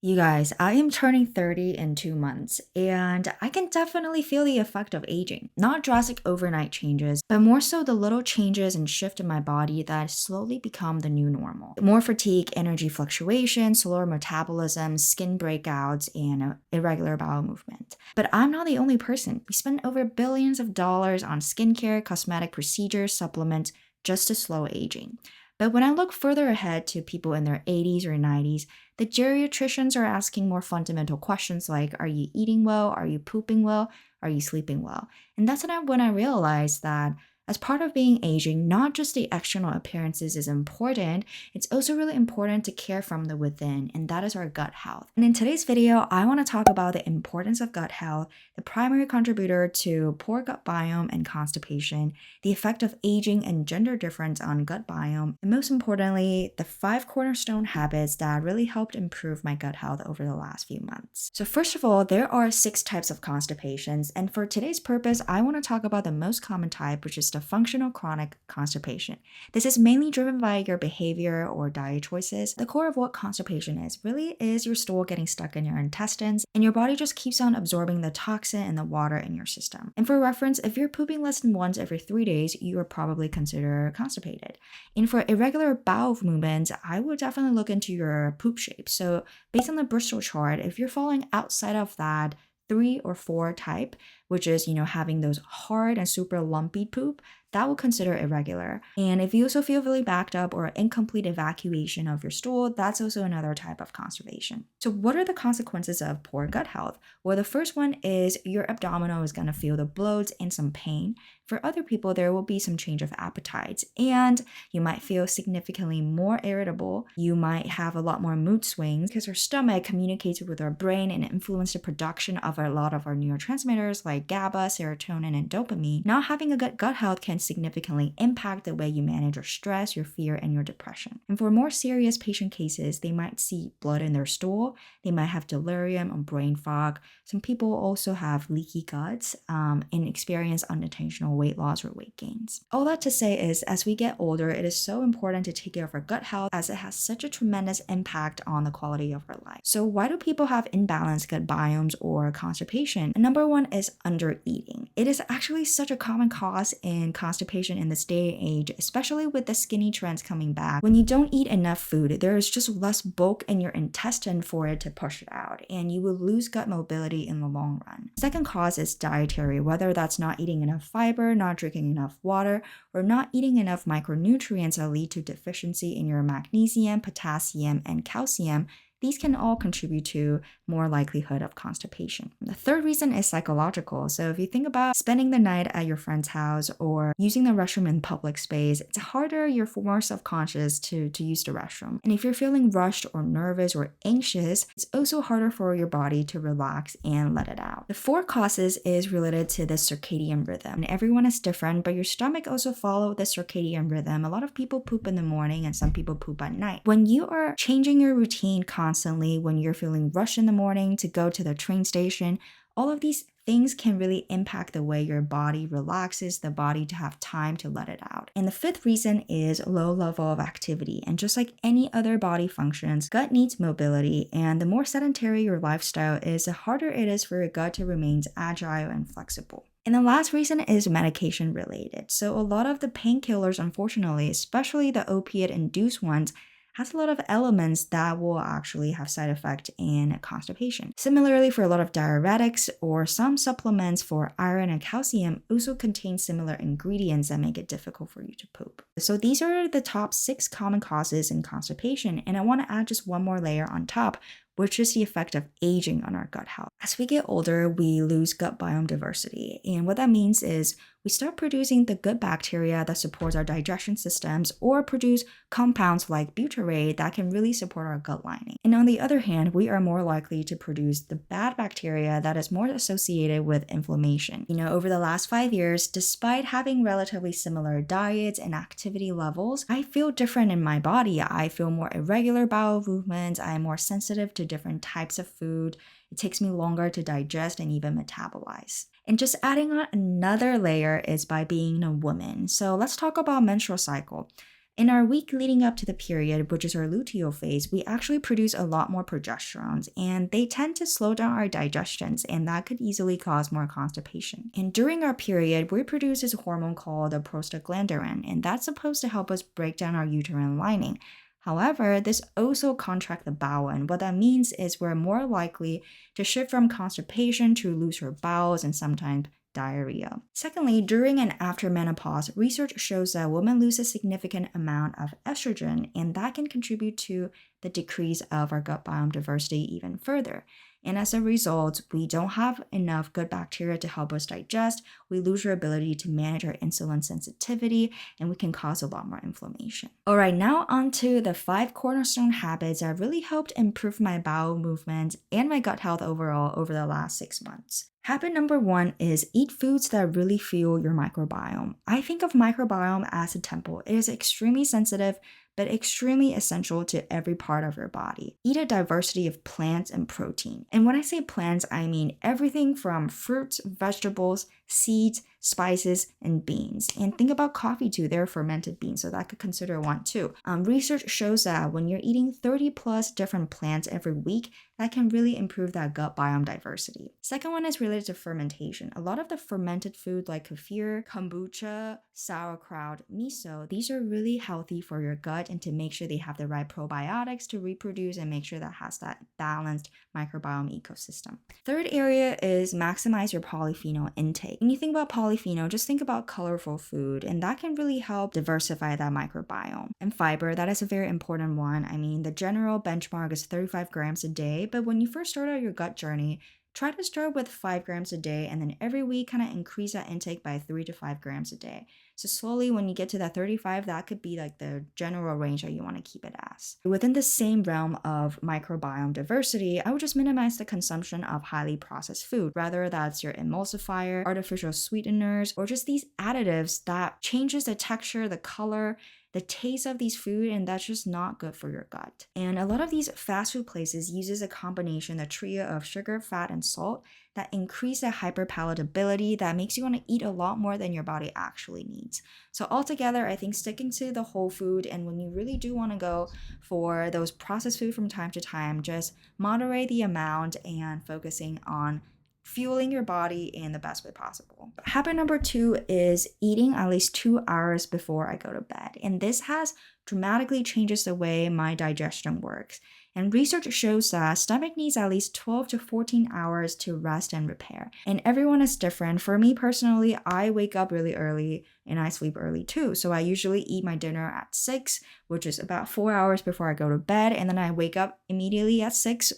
You guys, I am turning 30 in 2 months, and I can definitely feel the effect of aging. Not drastic overnight changes, but more so the little changes and shift in my body that slowly become the new normal. More fatigue, energy fluctuations, slower metabolism, skin breakouts, and irregular bowel movement. But I'm not the only person. We spend over billions of dollars on skincare, cosmetic procedures, supplements just to slow aging. But when I look further ahead to people in their 80s or 90s, the geriatricians are asking more fundamental questions like, are you eating well? Are you pooping well? Are you sleeping well? And that's when I realized that as part of being aging, not just the external appearances is important, it's also really important to care from the within, and that is our gut health. And in today's video, I want to talk about the importance of gut health, the primary contributor to poor gut biome and constipation, the effect of aging and gender difference on gut biome, and most importantly, the 5 cornerstone habits that really helped improve my gut health over the last few months. So first of all, there are 6 types of constipations, and for today's purpose, I want to talk about the most common type, which is the functional chronic constipation. This is mainly driven by your behavior or diet choices. The core of what constipation is really is your stool getting stuck in your intestines, and your body just keeps on absorbing the toxin and the water in your system. And for reference, if you're pooping less than once every 3 days, you are probably considered constipated. And for irregular bowel movements, I would definitely look into your poop shape. So based on the Bristol chart, if you're falling outside of that 3 or 4 type, which is, having those hard and super lumpy poop, that will consider irregular. And if you also feel really backed up or incomplete evacuation of your stool, that's also another type of constipation. So what are the consequences of poor gut health? Well, the first one is your abdominal is going to feel the bloats and some pain. For other people, there will be some change of appetites, and you might feel significantly more irritable. You might have a lot more mood swings because our stomach communicates with our brain and influences the production of a lot of our neurotransmitters like GABA, serotonin, and dopamine. Not having a good gut health can significantly impact the way you manage your stress, your fear, and your depression. And for more serious patient cases, they might see blood in their stool, they might have delirium or brain fog. Some people also have leaky guts and experience unintentional weight loss or weight gains. All that to say is, as we get older, it is so important to take care of our gut health as it has such a tremendous impact on the quality of our life. So why do people have imbalanced gut biomes or constipation? And number one is under eating. It is actually such a common cause in constipation in this day and age, especially with the skinny trends coming back. When you don't eat enough food, there is just less bulk in your intestine for it to push it out, and you will lose gut mobility in the long run. Second cause is dietary, whether that's not eating enough fiber, not drinking enough water, or not eating enough micronutrients that lead to deficiency in your magnesium, potassium, and calcium. These can all contribute to more likelihood of constipation. The third reason is psychological. So if you think about spending the night at your friend's house or using the restroom in public space, it's harder, you're more self-conscious to use the restroom. And if you're feeling rushed or nervous or anxious, it's also harder for your body to relax and let it out. The fourth causes is related to the circadian rhythm. And everyone is different, but your stomach also follows the circadian rhythm. A lot of people poop in the morning and some people poop at night. When you are changing your routine constantly, when you're feeling rushed in the morning to go to the train station, all of these things can really impact the way your body relaxes, the body to have time to let it out. And the fifth reason is low level of activity. And just like any other body functions, gut needs mobility, and the more sedentary your lifestyle is, the harder it is for your gut to remain agile and flexible. And the last reason is medication related. So a lot of the painkillers, unfortunately, especially the opiate-induced ones, has a lot of elements that will actually have side effect in constipation. Similarly, for a lot of diuretics or some supplements for iron and calcium also contain similar ingredients that make it difficult for you to poop. So these are the top 6 common causes in constipation, and I want to add just one more layer on top, which is the effect of aging on our gut health. As we get older, we lose gut biome diversity. And what that means is we start producing the good bacteria that supports our digestion systems or produce compounds like butyrate that can really support our gut lining. And on the other hand, we are more likely to produce the bad bacteria that is more associated with inflammation. Over the last 5 years, despite having relatively similar diets and activity levels, I feel different in my body. I feel more irregular bowel movements. I am more sensitive to different types of food. It takes me longer to digest and even metabolize. And just adding on another layer is by being a woman. So let's talk about menstrual cycle. In our week leading up to the period, which is our luteal phase, we actually produce a lot more progesterones, and they tend to slow down our digestions, and that could easily cause more constipation. And during our period, we produce this hormone called the prostaglandin, and that's supposed to help us break down our uterine lining. However, this also contracts the bowel, and what that means is we're more likely to shift from constipation to looser bowels and sometimes diarrhea. Secondly, during and after menopause, research shows that women lose a significant amount of estrogen, and that can contribute to the decrease of our gut biome diversity even further. And as a result, we don't have enough good bacteria to help us digest. We lose our ability to manage our insulin sensitivity, and we can cause a lot more inflammation. All right, now on to the 5 cornerstone habits that really helped improve my bowel movement and my gut health overall over the last 6 months. Habit number 1 is eat foods that really fuel your microbiome. I think of microbiome as a temple. It is extremely sensitive, but extremely essential to every part of your body. Eat a diversity of plants and protein. And when I say plants, I mean everything from fruits, vegetables, seeds, spices, and beans. And think about coffee too, they're fermented beans, so that could consider one too. Research shows that when you're eating 30 plus different plants every week, that can really improve that gut biome diversity. Second one is related to fermentation. A lot of the fermented food like kefir, kombucha, sauerkraut, miso, these are really healthy for your gut and to make sure they have the right probiotics to reproduce and make sure that has that balanced microbiome ecosystem. Third area is maximize your polyphenol intake. When you think about polyphenol, just think about colorful food, and that can really help diversify that microbiome. And fiber, that is a very important one. I mean, the general benchmark is 35 grams a day, but when you first start out your gut journey, try to start with 5 grams a day, and then every week kind of increase that intake by 3 to 5 grams a day. So slowly, when you get to that 35, that could be like the general range that you want to keep it as. Within the same realm of microbiome diversity, I would just minimize the consumption of highly processed food, whether that's your emulsifier, artificial sweeteners, or just these additives that changes the texture, the color, the taste of these food, and that's just not good for your gut. And a lot of these fast food places uses a combination, a trio of sugar, fat, and salt that increase the hyperpalatability that makes you want to eat a lot more than your body actually needs. So altogether, I think sticking to the whole food, and when you really do want to go for those processed food from time to time, just moderate the amount and focusing on fueling your body in the best way possible. Habit number 2 is eating at least 2 hours before I go to bed. And this has dramatically changes the way my digestion works. And research shows that stomach needs at least 12 to 14 hours to rest and repair. And everyone is different. For me personally, I wake up really early and I sleep early too. So I usually eat my dinner at 6, which is about 4 hours before I go to bed. And then I wake up immediately at 6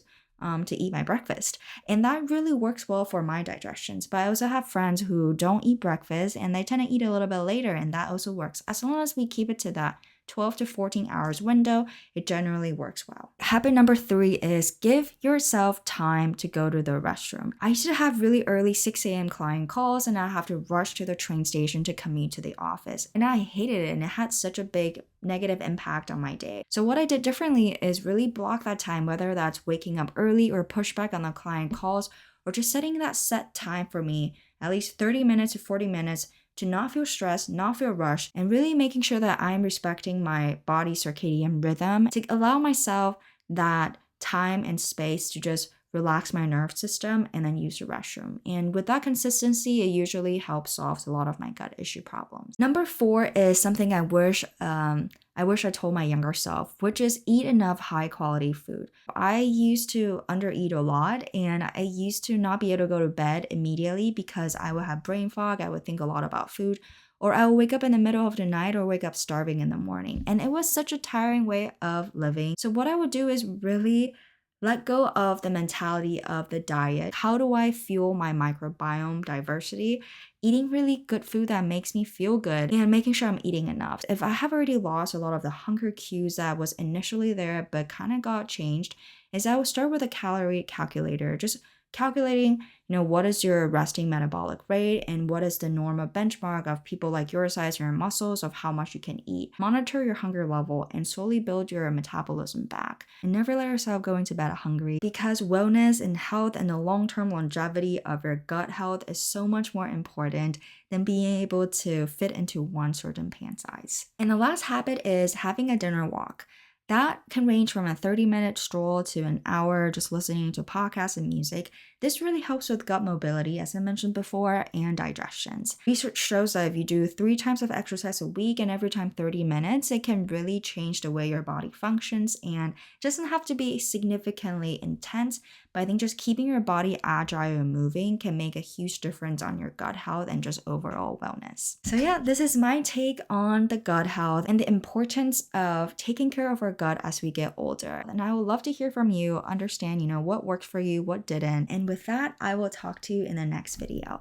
to eat my breakfast. And that really works well for my digestions. But I also have friends who don't eat breakfast and they tend to eat a little bit later, and that also works. As long as we keep it to that 12 to 14 hours window, it generally works well. Habit number 3 is give yourself time to go to the restroom. I used to have really early 6 a.m. client calls, and I have to rush to the train station to commute to the office. And I hated it, and it had such a big negative impact on my day. So what I did differently is really block that time, whether that's waking up early or push back on the client calls, or just setting that set time for me, at least 30 minutes to 40 minutes, to not feel stressed, not feel rushed, and really making sure that I'm respecting my body's circadian rhythm to allow myself that time and space to just relax my nerve system and then use the restroom. And with that consistency, it usually helps solve a lot of my gut issue problems. Number 4 is something I wish I told my younger self, which is eat enough high quality food. I used to undereat a lot, and I used to not be able to go to bed immediately because I would have brain fog. I would think a lot about food, or I would wake up in the middle of the night or wake up starving in the morning. And it was such a tiring way of living. So what I would do is really let go of the mentality of the diet. How do I fuel my microbiome diversity? Eating really good food that makes me feel good and making sure I'm eating enough. If I have already lost a lot of the hunger cues that was initially there but kind of got changed, is I would start with a calorie calculator. Just calculating, what is your resting metabolic rate and what is the normal benchmark of people like your size, your muscles, of how much you can eat. Monitor your hunger level and slowly build your metabolism back. And never let yourself go into bed hungry, because wellness and health and the long-term longevity of your gut health is so much more important than being able to fit into one certain pant size. And the last habit is having a dinner walk. That can range from a 30-minute stroll to an hour just listening to podcasts and music. This really helps with gut mobility, as I mentioned before, and digestions. Research shows that if you do 3 times of exercise a week and every time 30 minutes, it can really change the way your body functions, and it doesn't have to be significantly intense, but I think just keeping your body agile and moving can make a huge difference on your gut health and just overall wellness. So yeah, this is my take on the gut health and the importance of taking care of our gut as we get older. And I would love to hear from you, understand, what worked for you, what didn't. And with that, I will talk to you in the next video.